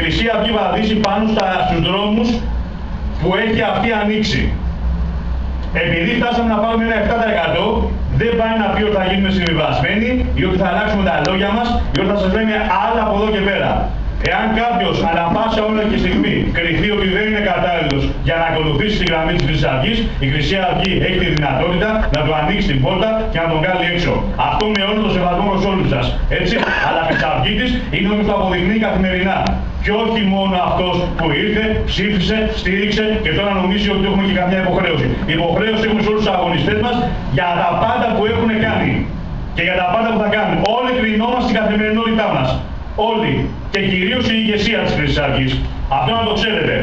Χρυσή Αυγή βαδίζει πάνω στους δρόμους που έχει αυτή ανοίξει. Επειδή φτάσαμε να πάρουμε ένα 7%, δεν πάει να πει ότι θα γίνουμε συμβιβασμένοι ή ότι θα αλλάξουμε τα λόγια μας ή ότι θα σας λέμε άλλα από εδώ και πέρα. Εάν κάποιος ανά πάσα ώρα και στιγμή κριθεί ότι δεν είναι κατάλληλος για να ακολουθήσει τη γραμμή της Χρυσής Αυγής, η Χρυσή Αυγή έχει τη δυνατότητα να του ανοίξει την πόρτα και να τον βγάλει έξω. Αυτό με όλο το σεβασμό προς όλους σας. Έτσι, αλλά Χρυσαυγίτης είναι όμως το αποδεικνύει καθημερινά. Και όχι μόνο αυτός που ήρθε, ψήφισε, στήριξε και τώρα νομίζει ότι έχουμε και καμιά υποχρέωση. Υποχρέωση έχουμε σε όλους τους αγωνιστές μας για τα πάντα που έχουν κάνει και για τα πάντα που θα κάνουν. Όλοι κρινόμαστε στην καθημερινότητά μας. Όλοι. Και κυρίως η ηγεσία της Χρυσής Αυγής. Αυτό να το ξέρετε.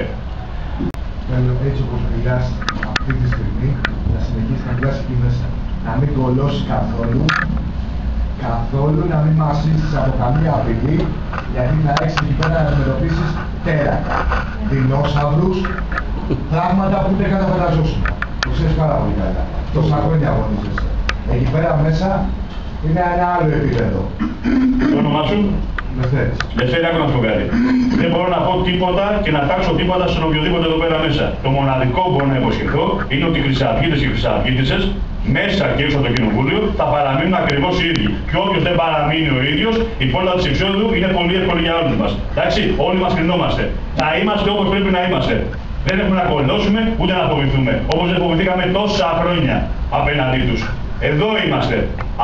Θέλω έτσι όπως μιλάς αυτή τη στιγμή, να συνεχίσεις να μιλάς εκεί μέσα. Να μην κολώσει καθόλου, να μην μας λύσεις από καμία απειλή, γιατί να έχεις εκεί πέρα να αντιμετωπίσεις τέρατα, δεινόσαυρους, πράγματα που δεν καταφανταζόσουν. Το ξέρεις πάρα πολύ καλά. Τόσα χρόνια αγωνίζεσαι. Εκεί πέρα μέσα είναι ένα άλλο επίπεδο. Το όνομά σου? Λευτέρης. Λευτέρη, άκου να σου πω κάτι. Δεν μπορώ να πω τίποτα και να τάξω τίποτα στον οποιοδήποτε εδώ πέρα μέσα. Το μοναδικό που μπορώ να υποσχεθώ είναι ότι οι Χρυσαυγίτες και οι Χρυσαυγίτισσες μέσα και έξω από το Κοινοβούλιο θα παραμείνουν ακριβώς οι ίδιοι. Και όποιος δεν παραμείνει ο ίδιος, η πόρτα της εξόδου είναι πολύ εύκολη για όλους μας. Εντάξει, όλοι μας κρινόμαστε. Θα είμαστε όπως πρέπει να είμαστε. Δεν έχουμε να κολλώσουμε ούτε να φοβηθούμε. Όπως δεν φοβηθήκαμε τόσα χρόνια απέναντί τους. Εδώ είμαστε.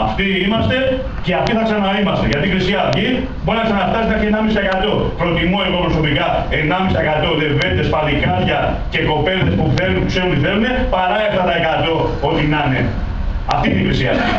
Αυτοί είμαστε και αυτοί θα ξαναείμαστε. Γιατί η Χρυσή Αυγή μπορεί να ξαναφτάσει να έχει 1,5%. Προτιμώ εγώ προσωπικά 1,5% λεβέντες, παλικάρια και κοπέλες που ξέρουν τι θέλουν, παρά 7% ό,τι να είναι. Αυτή είναι η Χρυσή Αυγή.